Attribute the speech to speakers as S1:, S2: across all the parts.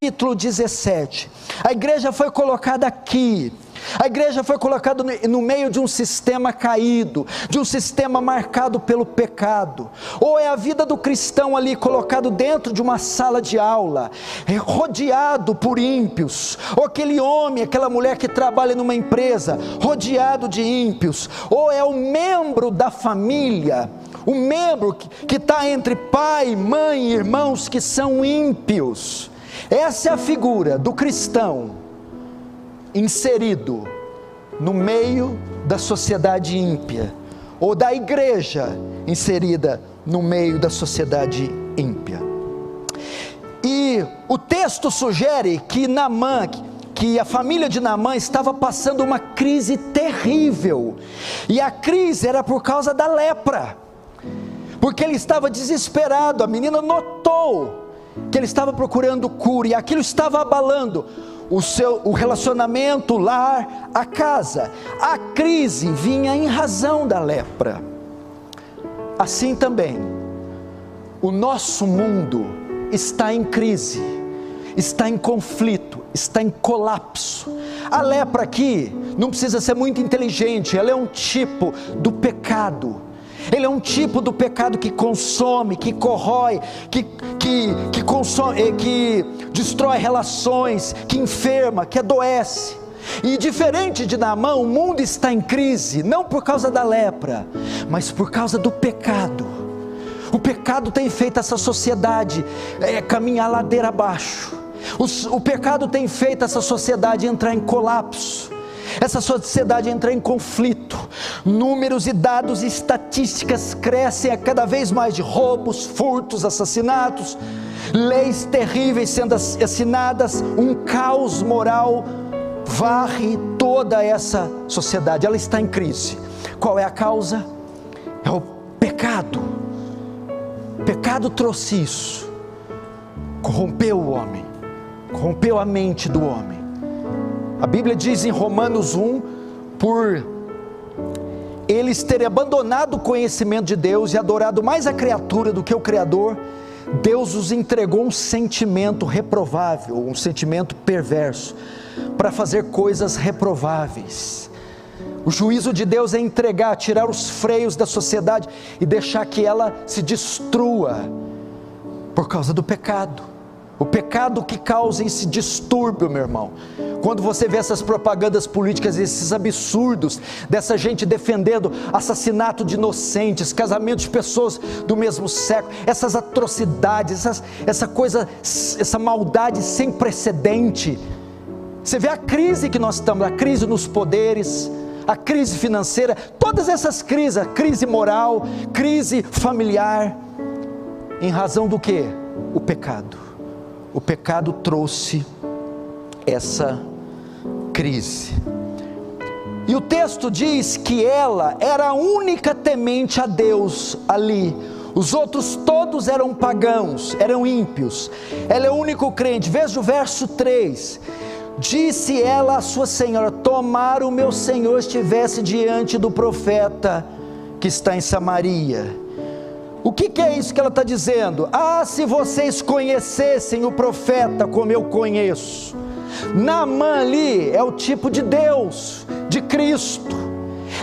S1: Capítulo 17, a igreja foi colocada aqui, a igreja foi colocada no meio de um sistema caído, de um sistema marcado pelo pecado. Ou é a vida do cristão ali colocado dentro de uma sala de aula, rodeado por ímpios, ou aquele homem, aquela mulher que trabalha numa empresa, rodeado de ímpios, ou é o membro da família, o membro que está entre pai, mãe e irmãos que são ímpios. Essa é a figura do cristão inserido no meio da sociedade ímpia, ou da igreja inserida no meio da sociedade ímpia. E o texto sugere que Naamã, que a família de Naamã estava passando uma crise terrível, e a crise era por causa da lepra, porque ele estava desesperado. A menina notou que ele estava procurando cura, e aquilo estava abalando o relacionamento, o lar, a casa. A crise vinha em razão da lepra. Assim também, o nosso mundo está em crise, está em conflito, está em colapso. A lepra aqui não precisa ser muito inteligente, ela é um tipo do pecado. Ele é um tipo do pecado que consome, que corrói, que consome, que destrói relações, que enferma, que adoece. E diferente de Naamã, o mundo está em crise, não por causa da lepra, mas por causa do pecado. O pecado tem feito essa sociedade caminhar ladeira abaixo. O pecado tem feito essa sociedade entrar em colapso. Essa sociedade entra em conflito. Números e dados e estatísticas crescem a cada vez mais de roubos, furtos, assassinatos, leis terríveis sendo assinadas, um caos moral varre toda essa sociedade. Ela está em crise. Qual é a causa? É o pecado. O pecado trouxe isso, corrompeu o homem, corrompeu a mente do homem. A Bíblia diz em Romanos 1, por eles terem abandonado o conhecimento de Deus e adorado mais a criatura do que o Criador, Deus os entregou um sentimento reprovável, um sentimento perverso, para fazer coisas reprováveis. O juízo de Deus é entregar, tirar os freios da sociedade e deixar que ela se destrua por causa do pecado. O pecado que causa esse distúrbio, meu irmão. Quando você vê essas propagandas políticas, esses absurdos, dessa gente defendendo assassinato de inocentes, casamentos de pessoas do mesmo sexo, essas atrocidades, essa maldade sem precedente. Você vê a crise que nós estamos, a crise nos poderes, a crise financeira, todas essas crises, a crise moral, crise familiar, em razão do quê? O pecado. O pecado trouxe essa crise. E o texto diz que ela era a única temente a Deus ali. Os outros todos eram pagãos, eram ímpios. Ela é o único crente. Veja o verso 3. Disse ela à sua senhora: tomara o meu senhor estivesse diante do profeta que está em Samaria. O que é isso que ela está dizendo? Ah, se vocês conhecessem o profeta como eu conheço. Naamã ali é o tipo de Deus, de Cristo.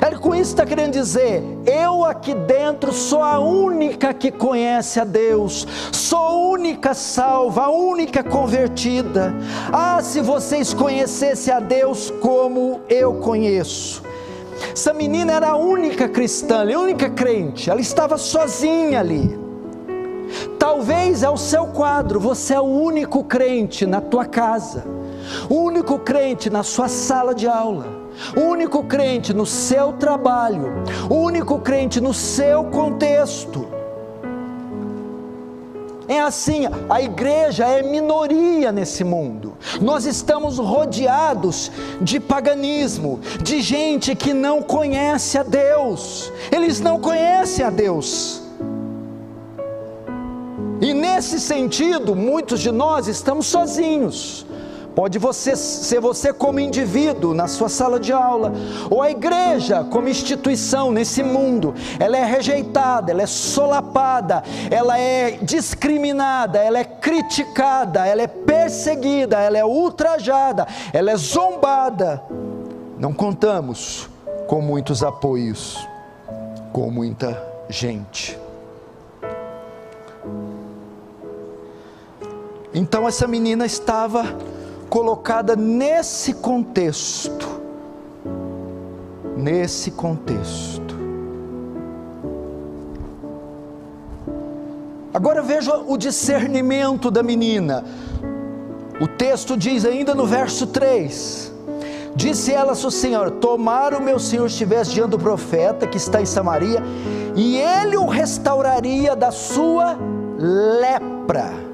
S1: Ele com isso está querendo dizer: eu aqui dentro sou a única que conhece a Deus, sou a única salva, a única convertida. Ah, se vocês conhecessem a Deus como eu conheço. Essa menina era a única cristã, a única crente, ela estava sozinha ali. Talvez é o seu quadro, você é o único crente na tua casa, o único crente na sua sala de aula, o único crente no seu trabalho, o único crente no seu contexto. É assim, a igreja é minoria nesse mundo. Nós estamos rodeados de paganismo, de gente que não conhece a Deus. Eles não conhecem a Deus. E nesse sentido, muitos de nós estamos sozinhos. Pode ser você como indivíduo na sua sala de aula, ou a igreja como instituição nesse mundo. Ela é rejeitada, ela é solapada, ela é discriminada, ela é criticada, ela é perseguida, ela é ultrajada, ela é zombada. Não contamos com muitos apoios, com muita gente. Então essa menina estava colocada nesse contexto. Agora veja o discernimento da menina. O texto diz ainda no verso 3: disse ela a sua senhora: tomara o meu senhor estivesse diante do profeta que está em Samaria, e ele o restauraria da sua lepra.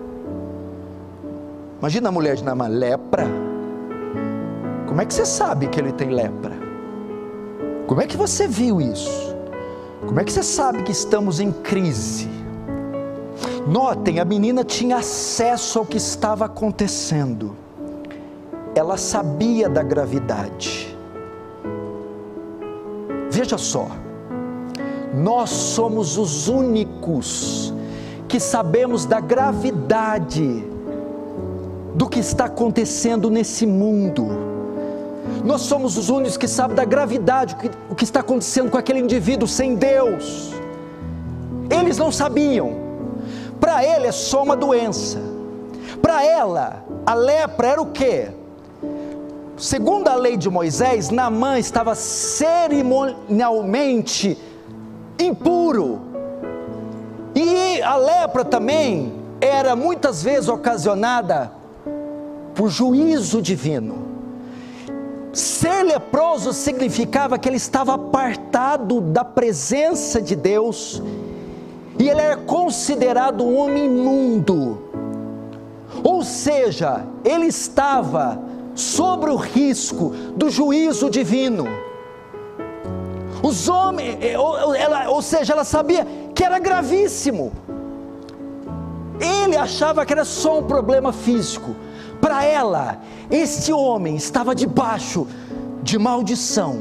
S1: Imagina a mulher de Naamã: lepra? Como é que você sabe que ele tem lepra? Como é que você viu isso? Como é que você sabe que estamos em crise? Notem, a menina tinha acesso ao que estava acontecendo. Ela sabia da gravidade. Veja só, nós somos os únicos que sabemos da gravidade do que está acontecendo nesse mundo. Nós somos os únicos que sabem da gravidade, o que está acontecendo com aquele indivíduo sem Deus. Eles não sabiam. Para ele é só uma doença. Para ela, a lepra era o quê? Segundo a lei de Moisés, Naamã estava cerimonialmente impuro. E a lepra também era muitas vezes ocasionada por juízo divino. Ser leproso significava que ele estava apartado da presença de Deus, e ele era considerado um homem imundo. Ou seja, ele estava sobre o risco do juízo divino. Os homens, ou seja, ela sabia que era gravíssimo. Ele achava que era só um problema físico. Para ela, este homem estava debaixo de maldição.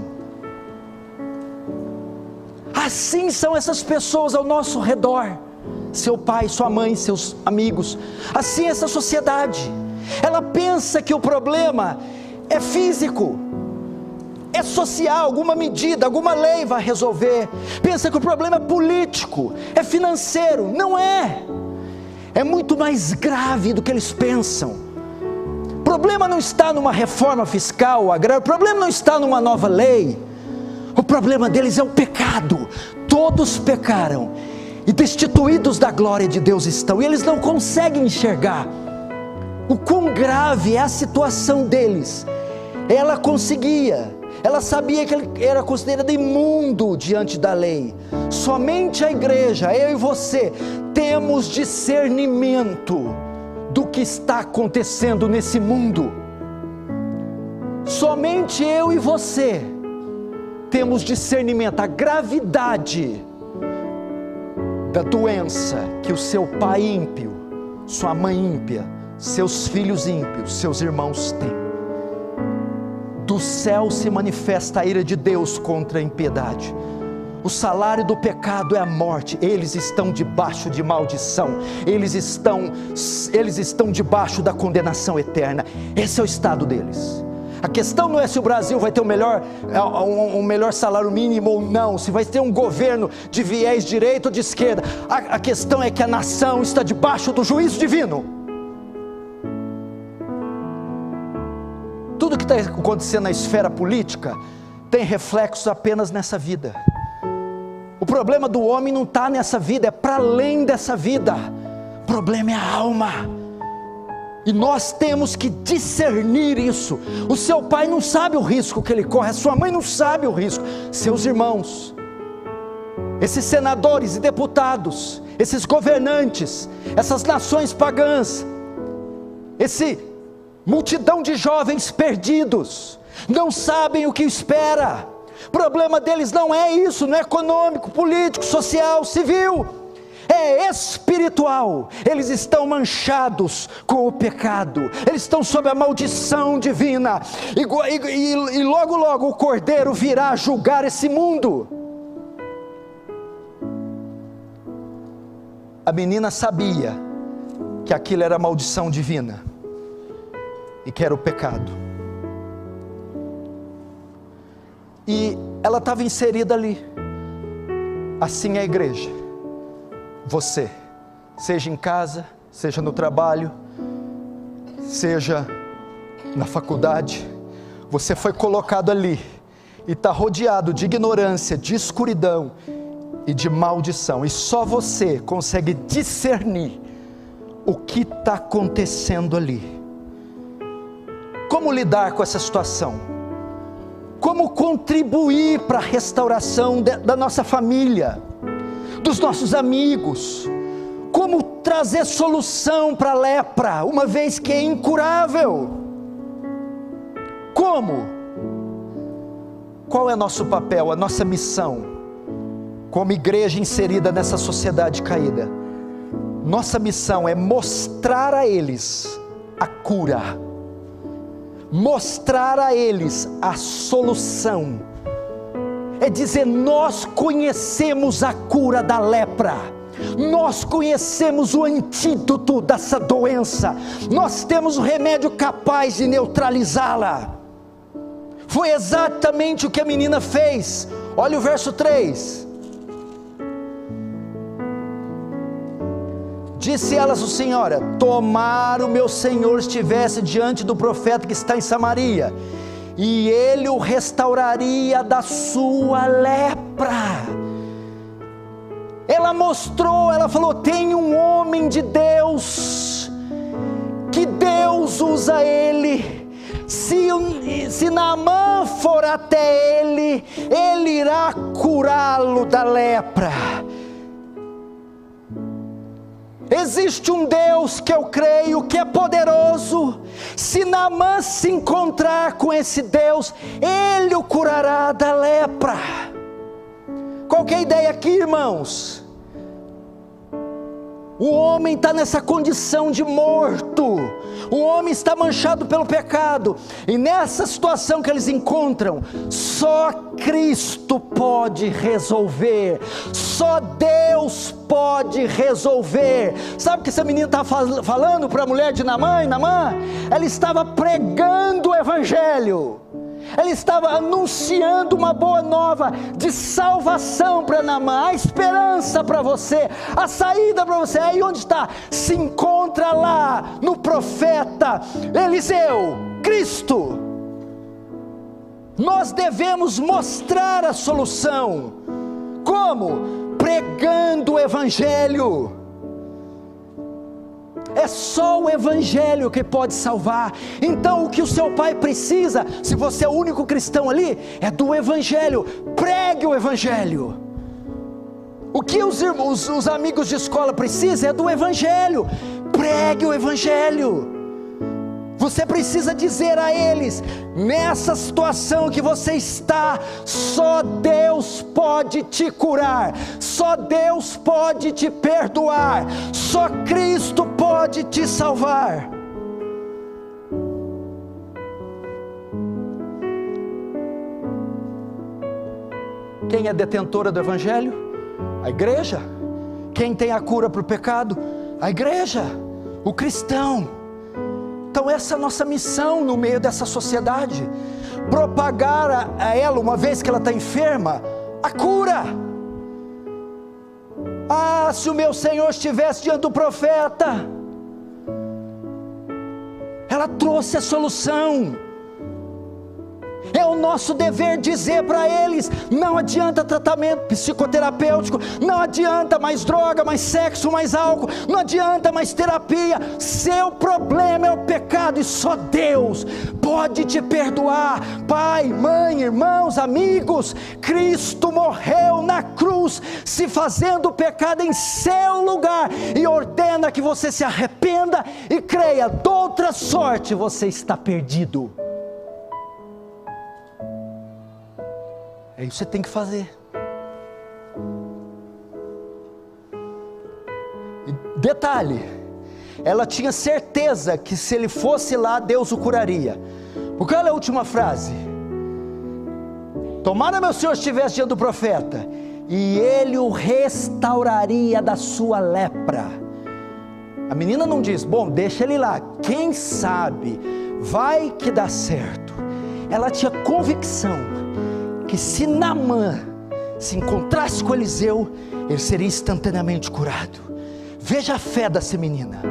S1: Assim são essas pessoas ao nosso redor. Seu pai, sua mãe, seus amigos. Assim é essa sociedade. Ela pensa que o problema é físico, é social, alguma medida, alguma lei vai resolver. Pensa que o problema é político, é financeiro. Não é. É muito mais grave do que eles pensam. O problema não está numa reforma fiscal, agrária. O problema não está numa nova lei. O problema deles é o pecado. Todos pecaram e destituídos da glória de Deus estão, e eles não conseguem enxergar o quão grave é a situação deles. Ela conseguia, ela sabia que ele era considerado imundo diante da lei. Somente a igreja, eu e você, temos discernimento do que está acontecendo nesse mundo. Somente eu e você temos discernimento, a gravidade da doença que o seu pai ímpio, sua mãe ímpia, seus filhos ímpios, seus irmãos têm. Do céu se manifesta a ira de Deus contra a impiedade. O salário do pecado é a morte. Eles estão debaixo de maldição. Eles estão debaixo da condenação eterna. Esse é o estado deles. A questão não é se o Brasil vai ter um melhor salário mínimo ou não, se vai ter um governo de viés direita ou de esquerda. A questão é que a nação está debaixo do juízo divino. Tudo que está acontecendo na esfera política tem reflexos apenas nessa vida. O problema do homem não está nessa vida, é para além dessa vida. O problema é a alma. E nós temos que discernir isso. O seu pai não sabe o risco que ele corre, a sua mãe não sabe o risco, seus irmãos, esses senadores e deputados, esses governantes, essas nações pagãs, esse multidão de jovens perdidos, não sabem o que espera. O problema deles não é isso, não é econômico, político, social, civil. é espiritual. Eles estão manchados com o pecado, eles estão sob a maldição divina, e logo logo o Cordeiro virá julgar esse mundo. A menina sabia que aquilo era maldição divina, e que era o pecado, e ela estava inserida ali. Assim é a igreja. Você, seja em casa, seja no trabalho, seja na faculdade, você foi colocado ali, e está rodeado de ignorância, de escuridão e de maldição, e só você consegue discernir o que está acontecendo ali. Como lidar com essa situação? Como contribuir para a restauração da nossa família, dos nossos amigos? Como trazer solução para a lepra, uma vez que é incurável? Como? Qual é nosso papel, a nossa missão, como igreja inserida nessa sociedade caída? Nossa missão é mostrar a eles a cura, mostrar a eles a solução, é dizer: nós conhecemos a cura da lepra, nós conhecemos o antídoto dessa doença, nós temos o remédio capaz de neutralizá-la. Foi exatamente o que a menina fez. Olha o verso 3. Disse elas o Senhor: tomara o meu senhor estivesse diante do profeta que está em Samaria, e ele o restauraria da sua lepra. Ela mostrou, ela falou: tem um homem de Deus, que Deus usa ele. Se Naamã for até ele, ele irá curá-lo da lepra. Existe um Deus que eu creio que é poderoso. Se Naamã se encontrar com esse Deus, ele o curará da lepra. Qual que é a ideia aqui, irmãos? O homem está nessa condição de morto, o homem está manchado pelo pecado, e nessa situação que eles encontram, só Cristo pode resolver, só Deus pode resolver. Sabe o que essa menina estava falando para a mulher de Naamã? Ela estava pregando o Evangelho, ela estava anunciando uma boa nova de salvação para Naamã, a esperança para você, a saída para você. Aí onde está? Se encontra lá no profeta Eliseu, Cristo. Nós devemos mostrar a solução. Como? Pregando o Evangelho. É só o Evangelho que pode salvar. Então o que o seu pai precisa, se você é o único cristão ali, é do Evangelho. Pregue o Evangelho. O que os amigos de escola precisam é do Evangelho. Pregue o Evangelho. Você precisa dizer a eles: nessa situação que você está, só Deus pode te curar, só Deus pode te perdoar, só Cristo pode te salvar. Quem é detentora do Evangelho? A igreja. Quem tem a cura para o pecado? A igreja, o cristão. Então essa é a nossa missão no meio dessa sociedade, propagar a ela, uma vez que ela está enferma, a cura. Ah, se o meu Senhor estivesse diante do profeta, ela trouxe a solução. É o nosso dever dizer para eles: não adianta tratamento psicoterapêutico, não adianta mais droga, mais sexo, mais álcool, não adianta mais terapia. Seu problema é o pecado, e só Deus pode te perdoar. Pai, mãe, irmãos, amigos, Cristo morreu na cruz, se fazendo pecado em seu lugar, e ordena que você se arrependa e creia. De outra sorte você está perdido. É isso que você tem que fazer. Detalhe, ela tinha certeza que se ele fosse lá, Deus o curaria. Porque olha a última frase: tomara meu Senhor estivesse diante do profeta, e ele o restauraria da sua lepra. A menina não diz, bom, deixa ele lá, quem sabe, vai que dá certo. Ela tinha convicção que se Naamã se encontrasse com Eliseu, ele seria instantaneamente curado. Veja a fé dessa menina.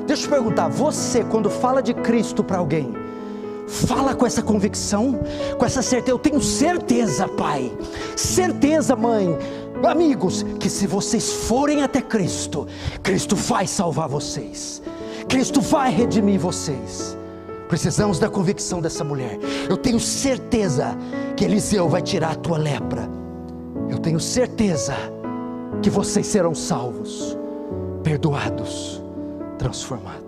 S1: Deixa eu te perguntar, você quando fala de Cristo para alguém, fala com essa convicção, com essa certeza? Eu tenho certeza, pai, certeza, mãe, amigos, que se vocês forem até Cristo, Cristo vai salvar vocês, Cristo vai redimir vocês. Precisamos da convicção dessa mulher. Eu tenho certeza que Eliseu vai tirar a tua lepra. Eu tenho certeza que vocês serão salvos, perdoados, transformados.